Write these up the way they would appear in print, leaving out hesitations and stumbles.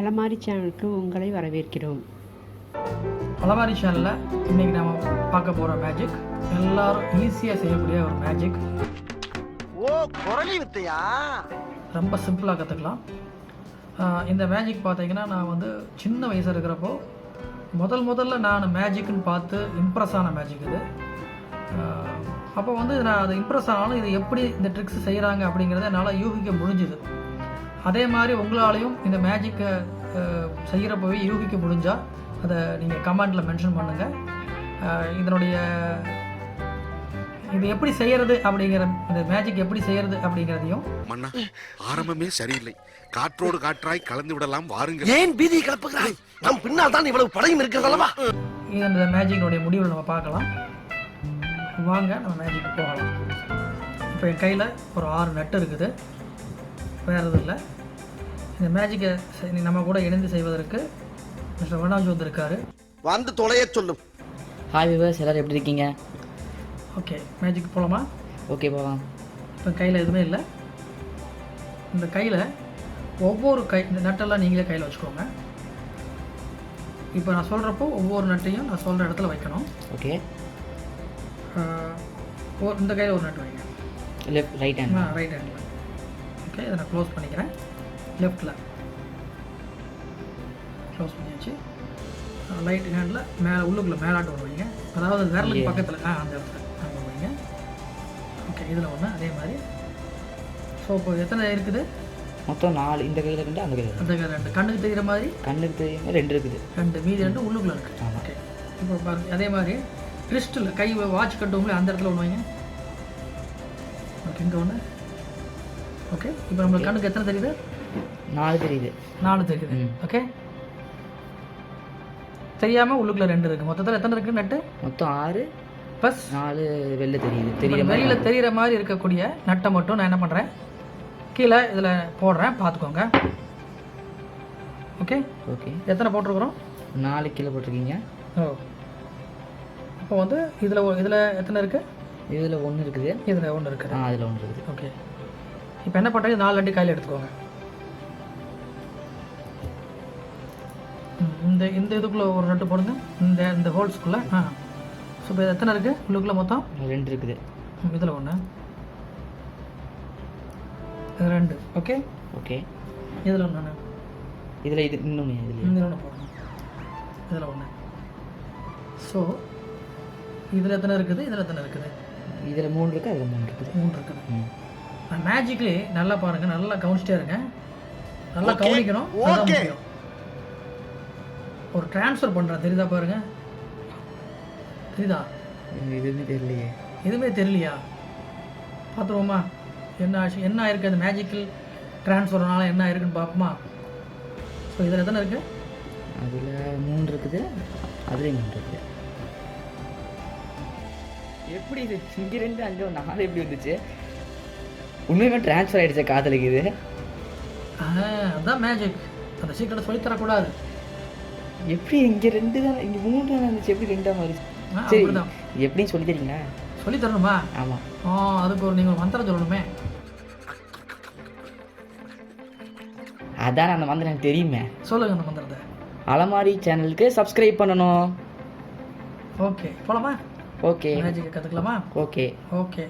அலமாரி சேனலுக்கு உங்களை வரவேற்கிறோம். அலமாரி சேனலில் இன்றைக்கி நம்ம பார்க்க போகிற மேஜிக் எல்லாரும் ஈஸியாக செய்யக்கூடிய ஒரு மேஜிக். ரொம்ப சிம்பிளாக கற்றுக்கலாம். இந்த மேஜிக் பார்த்தீங்கன்னா நான் வந்து சின்ன வயசு இருக்கிறப்போ முதல்ல நான் மேஜிக்னு பார்த்து இம்ப்ரெஸ் ஆன மேஜிக் இது. அப்போ வந்து நான் அது இம்ப்ரெஸ் ஆனாலும் இது எப்படி இந்த ட்ரிக்ஸ் செய்கிறாங்க அப்படிங்கிறத என்னால் யூகிக்க முடிஞ்சுது. அதே மாதிரி உங்களாலையும் இந்த மேஜிக்கை செய்கிறப்பவே யூகிக்க முடிஞ்சால் அதை நீங்கள் கமெண்டில் மென்ஷன் பண்ணுங்கள். இது எப்படி செய்கிறது அப்படிங்கிற இந்த மேஜிக் எப்படி செய்கிறது அப்படிங்கிறதையும். மன்னா ஆரம்பமே சரியில்லை, காற்றோடு காற்றாய் கலந்து விடலாம் வாருங்கள். ஏன் பீதி கலப்புகிறாய்? நம் பின்னால் தான் இவ்வளவு படையும் இருக்கிறதல்லவா? இந்த மேஜிக்கினுடைய முடிவில் நம்ம பார்க்கலாம். வாங்க நம்ம மேஜிக் போகலாம். இப்போ என் கையில் ஒரு 6 நட்டு இருக்குது, வேறு எதுவும் இல்லை. இந்த மேஜிக்கை நம்ம கூட இணைந்து செய்வதற்கு மிஸ்டர் வனாஜ் வந்திருக்காரு. வந்து தொலைய சொல்லும். ஹாய் விவர்ஸ், எல்லோரும் எப்படி இருக்கீங்க? ஓகே, மேஜிக் போகலாமா? ஓகே, போகலாம். இப்போ கையில் எதுவுமே இல்லை. இந்த கையில் ஒவ்வொரு இந்த நட்டெல்லாம் நீங்களே கையில் வச்சுக்கோங்க. இப்போ நான் சொல்கிறப்போ ஒவ்வொரு நட்டையும் நான் சொல்கிற இடத்துல வைக்கணும். ஓகே. இந்த கையில் ஒரு நட்டு வைங்க. Right hand. Right handle. Okay, இதை நான் க்ளோஸ் பண்ணிக்கிறேன். லெஃப்டில் க்ளோஸ் பண்ணியாச்சு. ரைட் ஹேண்டில் மேலே உள்ளுக்குள்ளே மேலாட்டு ஒன்று வைங்க, அதாவது விரலுக்கு பக்கத்தில் அந்த இடத்துல அங்கே வைங்க. ஓகே, இதில் ஒன்று அதே மாதிரி. ஸோ இப்போ எத்தனை இருக்குது? மொத்தம் 4. இந்த கையில் 2, அந்த கையில் 2. கண்ணுக்கு தெரிகிற மாதிரி? கண்ணுக்கு தெரியுங்க 2 இருக்குது. 2 மீதி 2 உள்ளுக்குள்ளே இருக்குது. ஓகே, இப்போ பாருங்கள் அதே மாதிரி கிறிஸ்டல் கை வாட்ச் கட்டுவோங்களே அந்த இடத்துல ஒன்று வைங்க. ஓகே, இங்கே ஒன்று. ஓகே, இப்போ நம்மளுக்கு கண்ணுக்கு எத்தனை தெரியுது? 4 தெரியுது. 4 தெரியுது. ஓகே, தெரியாமல் உள்ளுக்குள்ளே 2 இருக்குது. மொத்தத்தில் எத்தனை இருக்குது நட்டு? மொத்தம் 6 ப்ளஸ் 4 வெளில தெரியுது. வெளியில் தெரிகிற மாதிரி இருக்கக்கூடிய நட்டை மட்டும் நான் என்ன பண்ணுறேன், கீழே இதில் போடுறேன், பார்த்துக்கோங்க. Okay okay. எத்தனை போட்டிருக்கிறோம்? 4 கீழே போட்டிருக்கீங்க. ஓ, இப்போ வந்து இதில் எத்தனை இருக்குது? இதில் 1 இருக்குது. இதில் 1 இருக்குது. அதில் 1 இருக்குது. ஓகே, இப்போ என்ன பண்ணுறீங்க, 4 நட்டு கையில் எடுத்துக்கோங்க. இந்த இதுக்குள்ளே ஒரு நட்டு போடுங்க, இந்த ஹோல்ஸ்குள்ளே. ஸோ இப்போ எத்தனை இருக்குது உள்ளுக்குள்ளே? மொத்தம் 2 இருக்குது. இதில் 1, இது 2. Okay okay. இதில் 1, இதில் இது இன்னொன்று, இதில் 1 போடணும், இதில் 1. ஸோ இதில் எத்தனை இருக்குது? இதில் எத்தனை இருக்குது? இதில் 3 இருக்குது, அதில் 3 இருக்குது. 3 இருக்குது. நான் மேஜிக்லி நல்லா பாருங்கள், நல்லா கவனிச்சிட்டே இருங்க, நல்லா கவனிக்கணும். அதுதான் முக்கியம். ஒரு ட்ரான்ஸ்ஃபர் பண்ணுறேன், தெரியுதா பாருங்க, தெரியுதா? எதுவுமே தெரியலையே. எதுவுமே தெரியலையா? பார்த்துருவோமா என்ன ஆச்சு, என்ன ஆயிருக்கு அந்த மேஜிக்கல் ட்ரான்ஸ்ஃபர்னால என்ன ஆயிருக்குன்னு பார்ப்போமா? ஸோ இதில் எத்தனை இருக்குது? அதில் 3 இருக்குது, அதுலேயும் 3 இருக்குது. எப்படி இது இங்கே 2 அங்கே 4 எப்படி வந்துச்சு? உண்மையுமே ட்ரான்ஸ்ஃபர் ஆகிடுச்சு காதலுக்கு இது. அதுதான் மேஜிக். அந்த சீக்கிரத்தை சொல்லித்தரக்கூடாது. எப்படி இங்கே 2 தான், இங்கே 3 தான் இருந்துச்சு, எப்படி 2 மாறிச்சு? சரி, எப்படின்னு சொல்லி தரீங்களா? சொல்லி தரணுமா? ஆமாம். அதுக்கு ஒரு நீங்கள் மந்திரம் சொல்லணுமே. அதான் அந்த மந்திரம் எனக்கு தெரியுமே. சொல்லுங்க அந்த மந்திரத்தை. அலமாரி சேனலுக்கு சப்ஸ்கிரைப் பண்ணணும். ஓகே, போலாமா? ஓகே, மேஜிக்கை கற்றுக்கலாமா? Okay okay.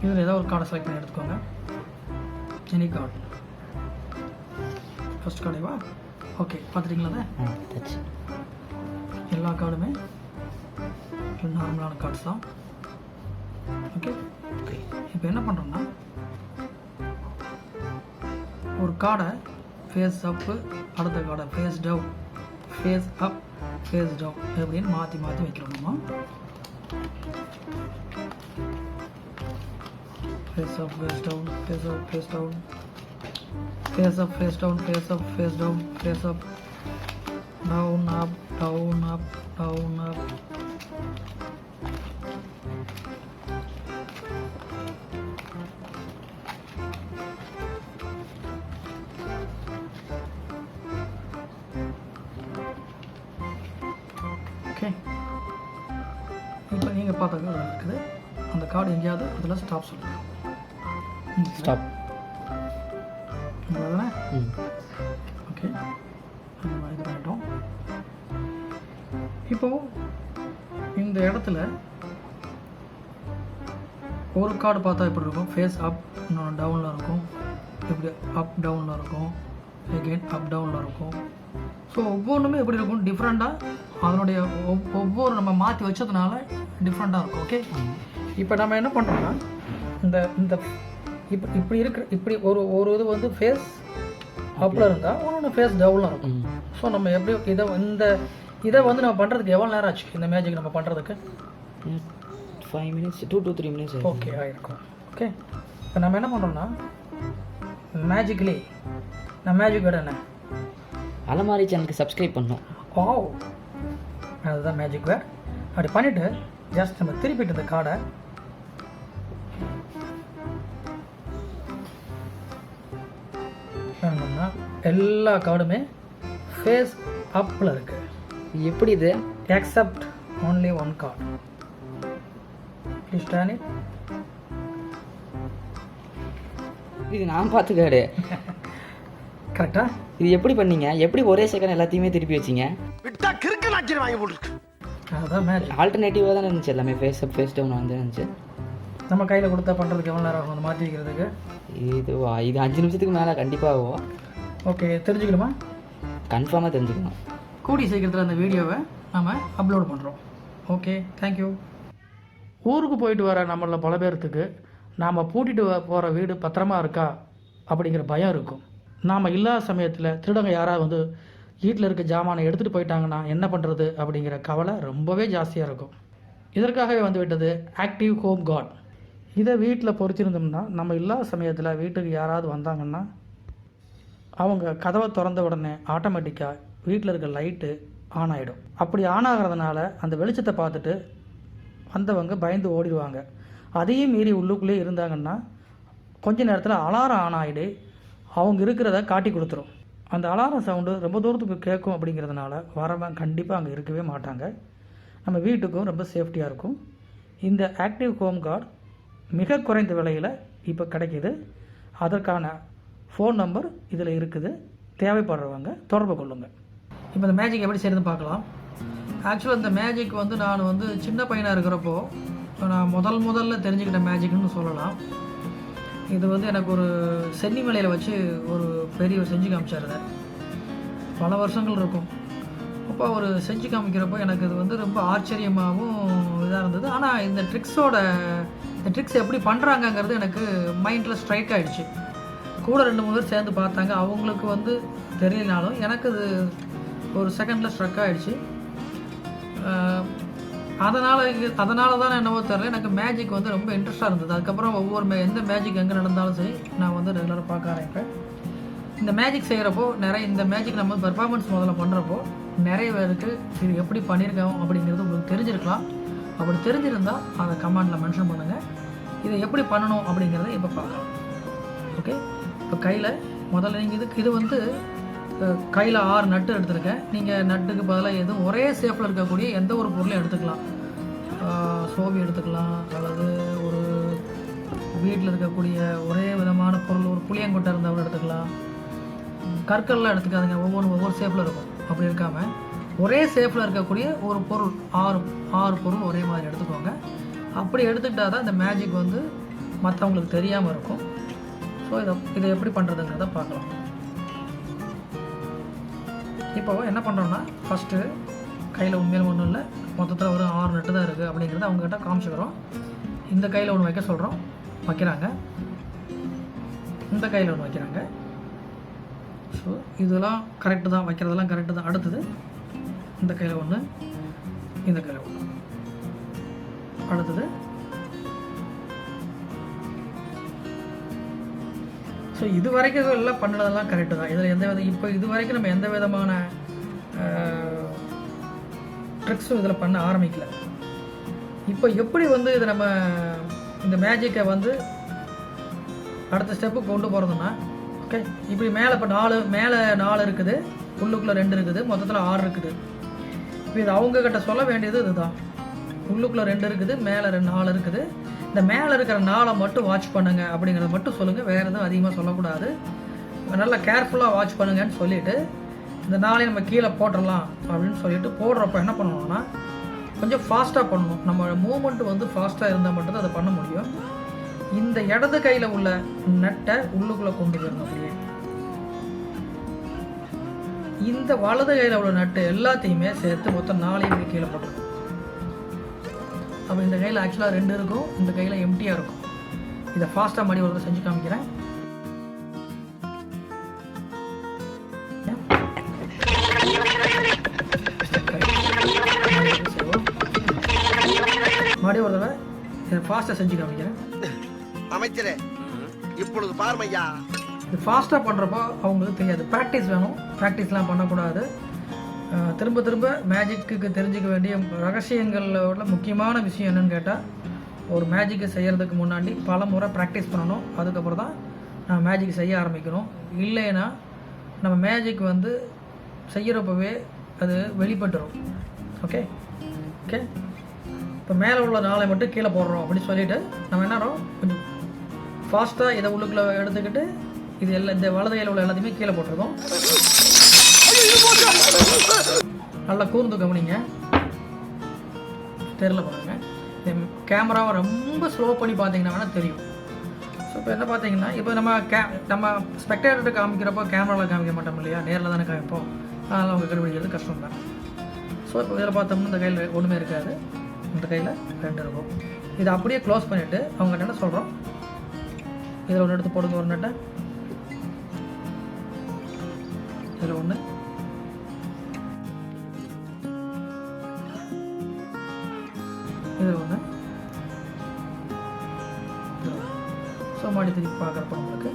இதில் ஏதோ ஒரு கார்டை செலக்ட் பண்ணி எடுத்துக்கோங்க. Any card. ஃபர்ஸ்ட் கார்டேவா? ஓகே, பார்த்துட்டிங்களா? தச்சு எல்லா கார்டுமே நார்மலான கார்ட்ஸ் தான். Okay okay. இப்போ என்ன பண்ணுறோம்னா, ஒரு கார்டை ஃபேஸ் அப்பு, அடுத்த கார்டை face down, face up, face down எப்படின்னு மாற்றி மாற்றி வைக்கிறோம்மா. Face up, face down, face up, face down, face up, face down, face up, face down, face up, down up, down up, down அப். Okay, இப்போ நீங்கள் பார்த்த card இருக்குது, அந்த card எங்கேயாவது அதில் ஸ்டாப் சொல்லுங்கள். ஸ்டாப். அவ்வளோதானே? ம். ஓகே, நம்ம இது பண்ணிட்டோம். இப்போது இந்த இடத்துல ஒரு கார்டு பார்த்தா எப்படி இருக்கும்? ஃபேஸ் அப், இன்னொன்று டவுனில் இருக்கும். இப்படி அப் டவுனில் இருக்கும், எகெயின் அப் டவுனில் இருக்கும். ஸோ ஒவ்வொன்றுமே எப்படி இருக்கும்? டிஃப்ரெண்ட்டாக அதனுடைய ஒவ்வொரு நம்ம மாற்றி வச்சதுனால டிஃப்ரெண்ட்டாக இருக்கும். ஓகே, இப்போ நம்ம என்ன பண்ணுறோம்னா இந்த இந்த இப்படி இருக்கிற இப்படி ஒரு இது வந்து ஃபேஸ் அப்பில் இருந்தால் ஒன்று ஃபேஸ் டவுனில் இருக்கும். ஸோ நம்ம எப்படி இதை வந்து நம்ம பண்ணுறதுக்கு எவ்வளோ நேரம் ஆச்சு இந்த மேஜிக் நம்ம பண்ணுறதுக்கு? 5 minutes, 2 to 3 minutes. ஓகே, ஆகிருக்கும். ஓகே, இப்போ நம்ம என்ன பண்ணுறோம்னா மேஜிக்லி நான் மேஜிக் வேர்டு என்ன? அலமாரி சேனலுக்கு சப்ஸ்கிரைப் பண்ணோம். ஓ, அதுதான் மேஜிக் வேர்ட். அப்படி பண்ணிவிட்டு ஜஸ்ட் நம்ம திருப்பிட்டு இந்த கார்டை வேணும்னா எல்லா கார்டுமே ஃபேஸ் அப்பில் இருக்குது. எப்படி இது? Accept only one card. Please turn it. இது நான் பார்த்து கார்டு. கரெக்டா? இது எப்படி பண்ணீங்க? எப்படி ஒரே செகண்ட் எல்லாத்தையுமே திருப்பி வச்சிங்க? விட்டா கிறுக்கு நாக்கி வாங்கி போட்டுருக்கு. அதுதான் மேஜிக். ஆல்டர்னேட்டிவாக தான் இருந்துச்சு எல்லாமே. ஃபேஸ் அப் ஃபேஸ் டவுன் வந்து இருந்துச்சு. நம்ம கையில் கொடுத்தா பண்ணுறதுக்கு எவ்வளோ நேரம் ஆகும் அதை மாற்றி வைக்கிறதுக்கு? இது 5 நிமிஷத்துக்கு மேலே கண்டிப்பாக ஆகும். ஓகே, தெரிஞ்சுக்கணுமா? கன்ஃபார்மாக தெரிஞ்சுக்கணும். கூடி சீக்கிரத்தில் அந்த வீடியோவை நம்ம அப்லோட் பண்ணுறோம். Okay, thank you. ஊருக்கு போயிட்டு வர நம்மள பல பேர்த்துக்கு நாம் பூட்டிட்டு போகிற வீடு பத்திரமா இருக்கா அப்படிங்கிற பயம் இருக்கும். நாம் இல்லாத சமயத்தில் திருடங்க யாராவது வந்து வீட்டில் இருக்க ஜாமானை எடுத்துகிட்டு போயிட்டாங்கன்னா என்ன பண்ணுறது அப்படிங்கிற கவலை ரொம்பவே ஜாஸ்தியாக இருக்கும். இதற்காகவே வந்து விட்டது ஆக்டிவ் ஹோம் கார்ட். இதை வீட்டில் பொறுத்திருந்தோம்னா நம்ம இல்லாத சமயத்தில் வீட்டுக்கு யாராவது வந்தாங்கன்னா அவங்க கதவை திறந்த உடனே ஆட்டோமேட்டிக்காக வீட்டில் இருக்க லைட்டு ஆன் ஆகிடும். அப்படி ஆன் ஆகிறதுனால அந்த வெளிச்சத்தை பார்த்துட்டு வந்தவங்க பயந்து ஓடிடுவாங்க. அதையும் மீறி உள்ளுக்குள்ளே இருந்தாங்கன்னா கொஞ்ச நேரத்தில் அலாரம் ஆன் ஆகிடு அவங்க இருக்கிறத காட்டி கொடுத்துரும். அந்த அலாரம் சவுண்டு ரொம்ப தூரத்துக்கு கேட்கும். அப்படிங்கிறதுனால வரவன் கண்டிப்பாக அங்கே இருக்கவே மாட்டாங்க. நம்ம வீட்டுக்கும் ரொம்ப சேஃப்டியாக இருக்கும். இந்த ஆக்டிவ் ஹோம் கார்டு மிக குறைந்த விலையில் இப்போ கிடைக்கிது. அதற்கான ஃபோன் நம்பர் இதில் இருக்குது. தேவைப்படுறவங்க தொடர்பு கொள்ளுங்கள். இப்போ இந்த மேஜிக் எப்படி செய்யறதுன்னு பார்க்கலாம். ஆக்சுவலாக இந்த மேஜிக் வந்து நான் வந்து சின்ன பையனாக இருக்கிறப்போ நான் முதல்ல தெரிஞ்சுக்கிட்ட மேஜிக்னு சொல்லலாம். இது வந்து எனக்கு ஒரு சென்னிமலையில் வச்சு ஒரு பெரியவர் செஞ்சு காமிச்சார். பல வருஷங்கள் இருக்கும். அப்போ அவர் செஞ்சு காமிக்கிறப்போ எனக்கு இது வந்து ரொம்ப ஆச்சரியமாகவும் இதாக இருந்தது. ஆனால் இந்த ட்ரிக்ஸ் எப்படி பண்ணுறாங்கங்கிறது எனக்கு மைண்டில் ஸ்ட்ரைக் ஆகிடுச்சு. கூட 2-3 பேர் சேர்ந்து பார்த்தாங்க. அவங்களுக்கு வந்து தெரியலனாலும் எனக்கு இது ஒரு செகண்டில் ஸ்ட்ரக் ஆகிடுச்சு. அதனால தான் என்னவோ தெரியல, எனக்கு மேஜிக் வந்து ரொம்ப இன்ட்ரெஸ்ட்டாக இருந்தது. அதுக்கப்புறம் எந்த மேஜிக் எங்கே நடந்தாலும் சரி நான் வந்து ரெகுலராக பார்க்க ஆரம்பிப்பேன். இந்த மேஜிக் செய்கிறப்போ இந்த மேஜிக் நம்ம பெர்ஃபார்மன்ஸ் முதல்ல பண்ணுறப்போ நிறைய பேருக்கு இது எப்படி பண்ணியிருக்கோம் அப்படிங்கிறது உங்களுக்கு தெரிஞ்சிருக்கலாம். அப்படி தெரிஞ்சிருந்தால் அதை கமெண்டில் மென்ஷன் பண்ணுங்கள். இதை எப்படி பண்ணணும் அப்படிங்கிறத இப்போ பார்க்கலாம். ஓகே, இப்போ கையில் முதல்ல நீங்கள் இது வந்து கையில் 6 நட்டு எடுத்துருக்கேன். நீங்கள் நட்டுக்கு பதிலாக எதுவும் ஒரே ஷேப்பில் இருக்கக்கூடிய எந்த ஒரு பொருளையும் எடுத்துக்கலாம். சோவி எடுத்துக்கலாம், அல்லது ஒரு வீட்டில் இருக்கக்கூடிய ஒரே விதமான பொருள், ஒரு புளியங்கொட்டை இருந்தால் எடுத்துக்கலாம். கற்கள்லாம் எடுத்துக்காதுங்க, ஒவ்வொரு ஷேப்பில் இருக்கும். அப்படி இருக்காமல் ஒரே ஷேப்பில் இருக்கக்கூடிய ஒரு பொருள் 6 பொருள் ஒரே மாதிரி எடுத்துக்கோங்க. அப்படி எடுத்துக்கிட்டால் தான் இந்த மேஜிக் வந்து மற்றவங்களுக்கு தெரியாமல் இருக்கும். ஸோ இதை எப்படி பண்ணுறதுங்கிறத பார்க்கலாம். இப்போ என்ன பண்ணுறோன்னா ஃபஸ்ட்டு கையில் உண்மையில் ஒன்றும் இல்லை, மொத்தத்தில் ஒரு 6 நட்டு தான் இருக்குது அப்படிங்கிறத அவங்ககிட்ட காமிச்சுக்கிறோம். இந்த கையில் ஒன்று வைக்க சொல்கிறோம், வைக்கிறாங்க. இந்த கையில் ஒன்று வைக்கிறாங்க. ஸோ இதெல்லாம் கரெக்டு தான், வைக்கிறதெல்லாம் கரெக்டு தான். அடுத்தது இந்த கையில் ஒன்று, இந்த கையில் ஒன்று. அடுத்தது ஸோ இது வரைக்கும் எல்லாம் பண்ணதெல்லாம் கரெக்டு தான். இதில் இப்போ இது வரைக்கும் நம்ம எந்த விதமான ட்ரிக்ஸும் இதில் பண்ண ஆரம்பிக்கல. இப்போ எப்படி வந்து இதை நம்ம இந்த மேஜிக்கை வந்து அடுத்த ஸ்டெப்புக்கு கொண்டு போகிறதுன்னா, ஓகே, இப்படி மேலே இப்போ 4 இருக்குது, உள்ளுக்குள்ளே 2 இருக்குது, மொத்தத்தில் 6 இருக்குது. இப்போ இது அவங்கக்கிட்ட சொல்ல வேண்டியது இதுதான். உள்ளுக்குள்ளே 2 இருக்குது, மேலே 4 இருக்குது. இந்த மேலே இருக்கிற 4 மட்டும் வாட்ச் பண்ணுங்கள் அப்படிங்கிறத மட்டும் சொல்லுங்கள். வேறு எதுவும் அதிகமாக சொல்லக்கூடாது. நல்லா கேர்ஃபுல்லாக வாட்ச் பண்ணுங்கன்னு சொல்லிவிட்டு இந்த 4 நம்ம கீழே போட்டுடலாம் அப்படின்னு சொல்லிட்டு போடுறப்ப என்ன பண்ணணும்னா கொஞ்சம் ஃபாஸ்ட்டாக பண்ணணும். நம்ம மூமெண்ட் வந்து ஃபாஸ்ட்டாக இருந்தால் மட்டும்தான் அதை பண்ண முடியும். இந்த இடது கையில் உள்ள நட்டை உள்ளுக்குள்ளே கொண்டு போயிடணும். அப்படியே இந்த வலது கையில் உள்ள நட்டு எல்லாத்தையுமே சேர்த்து மொத்தம் 4 கீழே போட்டுருக்கோம். அப்போ இந்த கையில் ஆக்சுவலாக 2 இருக்கும், இந்த கையில் எம்டியாக இருக்கும். இதை ஃபாஸ்ட்டாக மறுபடியும் ஒரு செஞ்சு காமிக்கிறேன். மறுபடியும் ஒரு தடவை இதை ஃபாஸ்ட்டாக செஞ்சு காமிக்கிறேன். அமைச்சரே இப்பொழுது பார்மையா. இது ஃபாஸ்ட்டாக பண்ணுறப்போ அவங்களுக்கு தெரியாது. ப்ராக்டிஸ் வேணும், ப்ராக்டிஸ்லாம் பண்ணக்கூடாது. திரும்ப திரும்ப மேஜிக்கு தெரிஞ்சுக்க வேண்டிய ரகசியங்களோட முக்கியமான விஷயம் என்னென்னு கேட்டால், ஒரு மேஜிக்கை செய்கிறதுக்கு முன்னாடி பல முறை ப்ராக்டிஸ் பண்ணணும். அதுக்கப்புறம் தான் நம்ம மேஜிக் செய்ய ஆரம்பிக்கணும். இல்லைன்னா நம்ம மேஜிக் வந்து செய்கிறப்பவே அது வெளிப்பட்டுரும். Okay okay. இப்போ மேலே உள்ள 4 மட்டும் கீழே போடுறோம் அப்படின்னு சொல்லிவிட்டு நம்ம என்ன கொஞ்சம் ஃபாஸ்ட்டாக இதை உள்ளுக்குள்ளே எடுத்துக்கிட்டு இது எல்லாம் இந்த வலது கையில் உள்ள எல்லாத்தையுமே கீழே போட்டிருக்கோம். நல்லா கூர்ந்து கவனிங்க, தெரியல பாருங்க. கேமராவை ரொம்ப ஸ்லோ பண்ணி பார்த்தீங்கன்னா வேணால் தெரியும். ஸோ இப்போ என்ன பார்த்தீங்கன்னா, இப்போ நம்ம ஸ்பெக்டேட்டர்கிட்ட காமிக்கிறப்போ கேமராவில் காமிக்க மாட்டோம் இல்லையா, நேரில் தானே காமிப்போம். அதனால் அவங்க கண்டுபிடிக்கிறது கஷ்டம் தான். ஸோ இப்போ இதில் பார்த்தோம்னா இந்த கையில் ஒன்றுமே இருக்காது, இந்த கையில் 2 இருக்கும். இதை அப்படியே க்ளோஸ் பண்ணிவிட்டு அவங்க என்ன சொல்கிறோம், இதில் ஒன்று எடுத்து போடுங்க, ஒரு நட்டை இதில் ஒன்று, இதில் ஒன்று. ஸோ மாடி திருப்பி பார்க்குறப்ப நம்மளுக்கு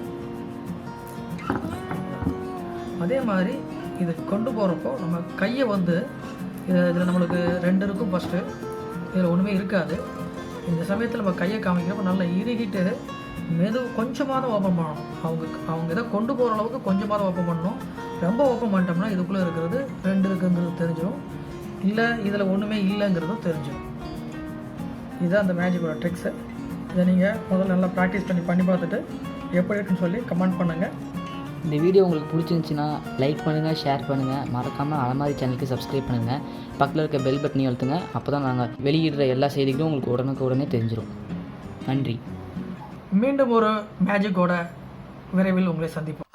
அதே மாதிரி இது கொண்டு போகிறப்போ நம்ம கையை வந்து இதில் நம்மளுக்கு 2 இருக்கும் ஃபஸ்ட்டு, இதில் ஒன்றுமே இருக்காது. இந்த சமயத்தில் நம்ம கையை காமிக்கிறப்போ நல்லா இறுகிட்டு கொஞ்சமாக தான் ஓப்பன் பண்ணணும். அவங்க இதை கொண்டு போகிற அளவுக்கு கொஞ்சமாக தான் ஓப்பன் பண்ணணும். ரொம்ப ஓப்பன் பண்ணிட்டோம்னா இதுக்குள்ளே இருக்கிறது 2 இருக்குங்கிறது தெரிஞ்சிடும், இல்லை இதில் ஒன்றுமே இல்லைங்கிறதும் தெரிஞ்சிடும். இதுதான் அந்த மேஜிக்கோட ட்ரிக்ஸு. இதை நீங்கள் முதல்ல நல்லா ப்ராக்டிஸ் பண்ணி பார்த்துட்டு எப்படி இருக்குன்னு சொல்லி கமெண்ட் பண்ணுங்கள். இந்த வீடியோ உங்களுக்கு பிடிச்சிருந்துச்சின்னா லைக் பண்ணுங்கள், ஷேர் பண்ணுங்கள், மறக்காமல் அலமாரி சேனலுக்கு சப்ஸ்கிரைப் பண்ணுங்கள். பக்கத்தில் இருக்க பெல் பட்டனையும் அழுத்துங்க. அப்போ தான் நாங்கள் வெளியிடுற எல்லா செய்திகளும் உங்களுக்கு உடனே தெரிஞ்சிடும். நன்றி. மீண்டும் ஒரு மேஜிக்கோட விரைவில் உங்களை சந்திப்போம்.